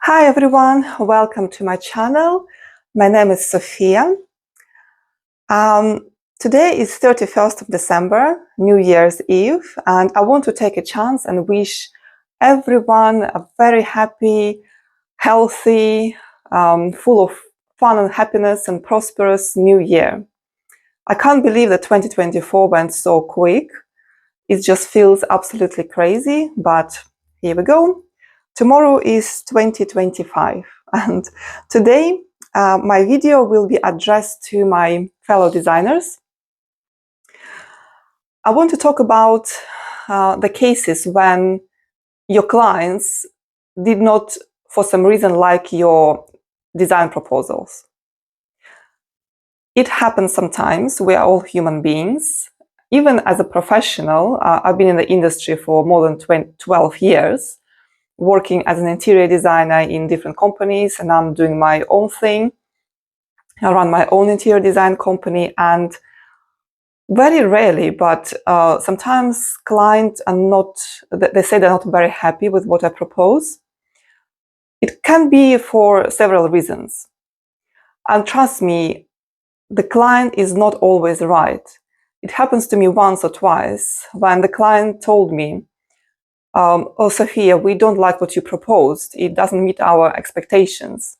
Hi everyone, welcome to my channel. My name is Sofia. Today is 31st of December, New Year's Eve, and I want to take a chance and wish everyone a very happy, healthy, full of fun and happiness and prosperous New Year. I can't believe that 2024 went so quick. It just feels absolutely crazy, but here we go. Tomorrow is 2025, and today my video will be addressed to my fellow designers. I want to talk about the cases when your clients did not, for some reason, like your design proposals. It happens sometimes. We are all human beings. Even as a professional, I've been in the industry for more than 12 years. Working as an interior designer in different companies, and I'm doing my own thing. I run my own interior design company, and very rarely, but sometimes clients are not, they say they're not very happy with what I propose. It can be for several reasons. And trust me, the client is not always right. It happens to me once or twice when the client told me, oh, Sophia, we don't like what you proposed. It doesn't meet our expectations.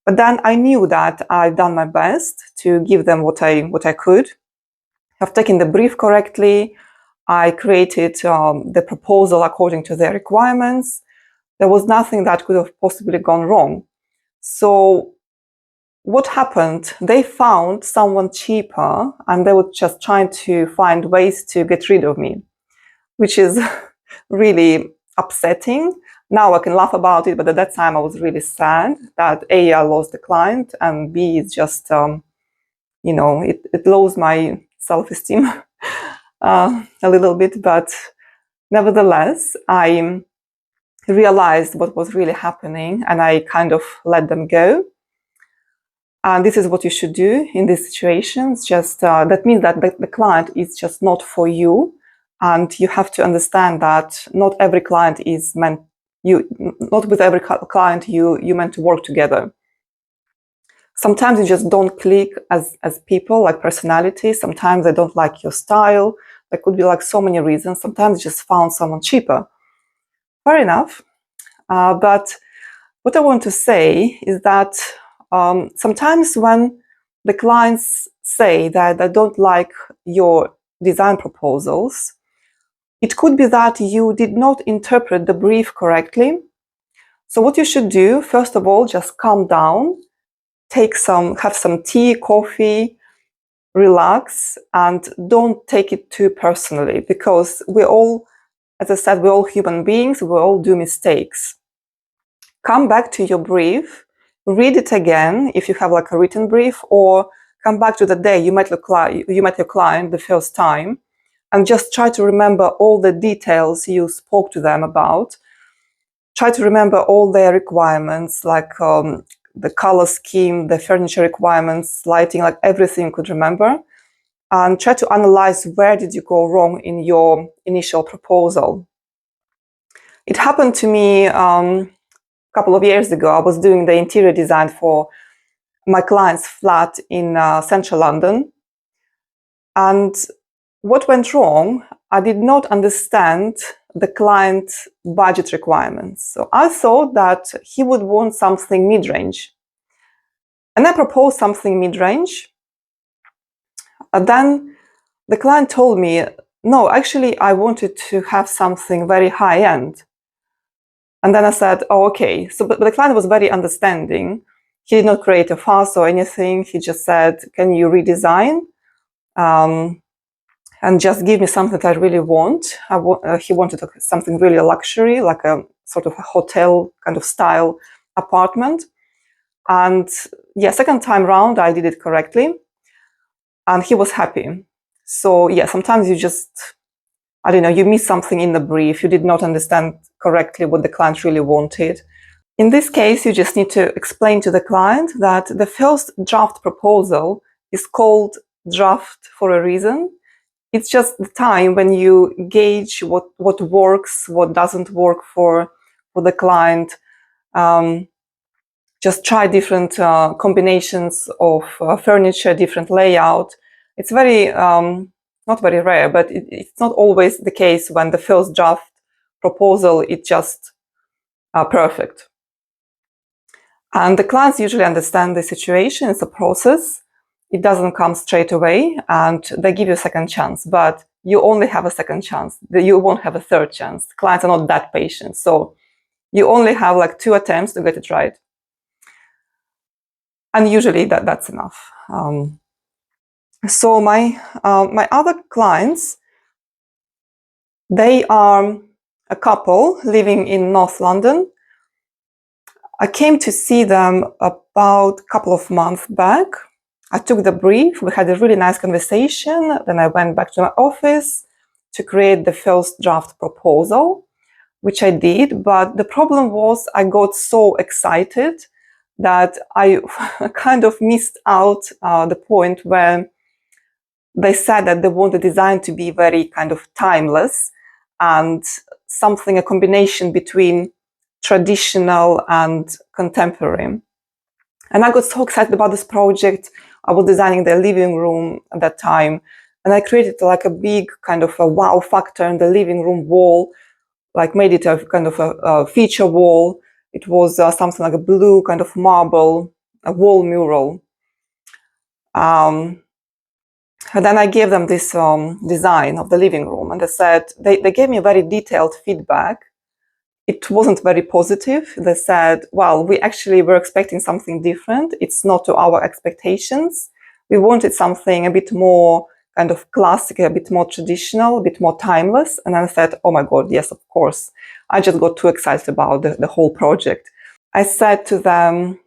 But then I knew that I've done my best to give them what I could. I've taken the brief correctly. I created the proposal according to their requirements. There was nothing that could have possibly gone wrong. So what happened? They found someone cheaper, and they were just trying to find ways to get rid of me, which is really upsetting. Now I can laugh about it, but at that time I was really sad that A, I lost the client, and B, it's just, it lowers my self-esteem a little bit. But nevertheless, I realized what was really happening, and I kind of let them go. And this is what you should do in these situations. Just that means that the client is just not for you. And you have to understand that not every client is meant, not with every client you meant to work together. Sometimes you just don't click as people, like personality. Sometimes they don't like your style. There could be like so many reasons. Sometimes you just found someone cheaper. Fair enough. But what I want to say is that sometimes when the clients say that they don't like your design proposals, it could be that you did not interpret the brief correctly. So what you should do, first of all, just calm down, have some tea, coffee, relax, and don't take it too personally, because we're all, as I said, we're all human beings, we all do mistakes. Come back to your brief, read it again if you have like a written brief, or come back to the day you met your client the first time, and just try to remember all the details you spoke to them about. Try to remember all their requirements, like the color scheme, the furniture requirements, lighting, like everything you could remember. And try to analyze where did you go wrong in your initial proposal. It happened to me a couple of years ago. I was doing the interior design for my client's flat in central London. And what went wrong? I did not understand the client's budget requirements. So I thought that he would want something mid-range. And I proposed something mid-range. Then the client told me, no, actually, I wanted to have something very high-end. And then I said, oh, okay. So, but the client was very understanding. He did not create a fuss or anything. He just said, can you redesign? And just give me something that I really want. He wanted something really luxury, like a sort of a hotel kind of style apartment. And yeah, second time round, I did it correctly. And he was happy. So yeah, sometimes you just, I don't know, you miss something in the brief. You did not understand correctly what the client really wanted. In this case, you just need to explain to the client that the first draft proposal is called draft for a reason. It's just the time when you gauge what works, what doesn't work for the client. just try different combinations of furniture, different layout. It's very, not very rare, but it's not always the case when the first draft proposal is just perfect. And the clients usually understand the situation. It's a process. It doesn't come straight away, and they give you a second chance, but you only have a second chance. You won't have a third chance. Clients are not that patient. So you only have like 2 attempts to get it right. And usually that's enough. So my other clients, they are a couple living in North London. I came to see them about a couple of months back. I took the brief, we had a really nice conversation, then I went back to my office to create the first draft proposal, which I did, but the problem was I got so excited that I kind of missed out the point where they said that they want the design to be very kind of timeless and something, a combination between traditional and contemporary. And I got so excited about this project. I was designing the living room at that time, and I created like a big kind of a wow factor in the living room wall, like made it a kind of a feature wall. It was something like a blue kind of marble, a wall mural. And then I gave them this design of the living room, and they said, they gave me very detailed feedback. It wasn't very positive. They said, well, we actually were expecting something different. It's not to our expectations. We wanted something a bit more kind of classic, a bit more traditional, a bit more timeless. And I said, oh my God, yes, of course. I just got too excited about the whole project. I said to them,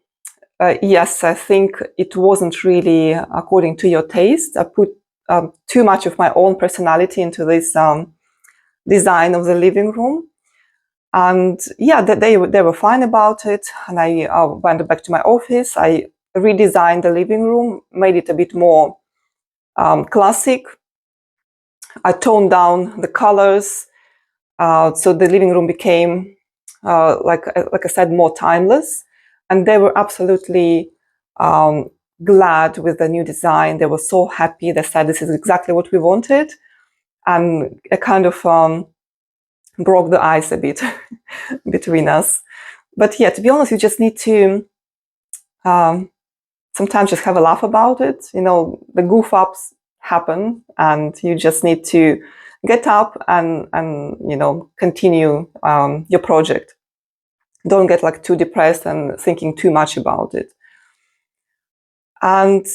yes, I think it wasn't really according to your taste. I put too much of my own personality into this design of the living room. And yeah, they were fine about it. And I went back to my office. I redesigned the living room, made it a bit more classic. I toned down the colors. So the living room became, like I said, more timeless. And they were absolutely glad with the new design. They were so happy. They said, this is exactly what we wanted. And it kind of broke the ice a bit between us. But yeah, to be honest, you just need to sometimes just have a laugh about it. You know, the goof ups happen, and you just need to get up and you know, continue your project. Don't get like too depressed and thinking too much about it. And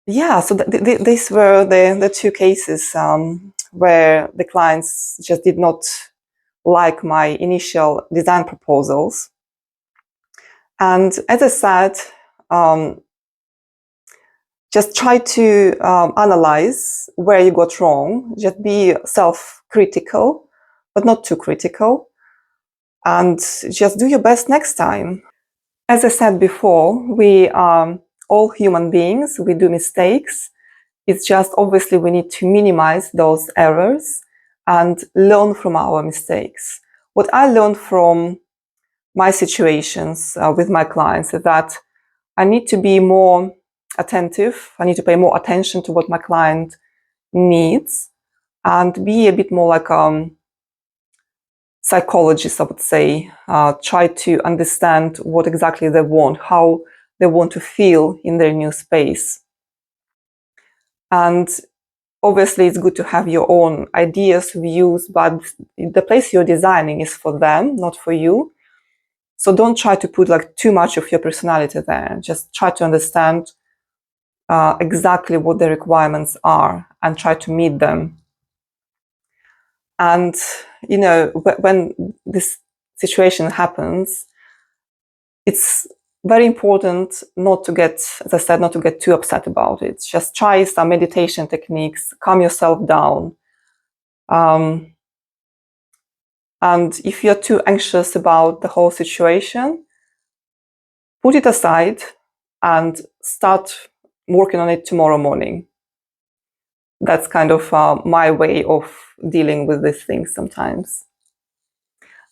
yeah, so these were the 2 cases where the clients just did not like my initial design proposals. And as I said, just try to analyze where you got wrong. Just be self-critical, but not too critical. And just do your best next time. As I said before, we are all human beings. We do mistakes. It's just obviously we need to minimize those errors and learn from our mistakes. What I learned from my situations with my clients is that I need to be more attentive. I need to pay more attention to what my client needs and be a bit more like psychologist, I would say. Try to understand what exactly they want, how they want to feel in their new space. And obviously it's good to have your own ideas, views, but the place you're designing is for them, not for you. So don't try to put like too much of your personality there. Just try to understand exactly what the requirements are and try to meet them. And, you know, when this situation happens, it's very important not to get, as I said, not to get too upset about it. Just try some meditation techniques, calm yourself down. And if you're too anxious about the whole situation, put it aside and start working on it tomorrow morning. That's kind of my way of dealing with these things sometimes.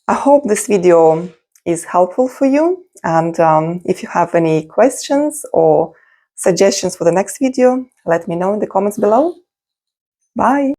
I hope this video is helpful for you. And if you have any questions or suggestions for the next video, let me know in the comments below. Bye!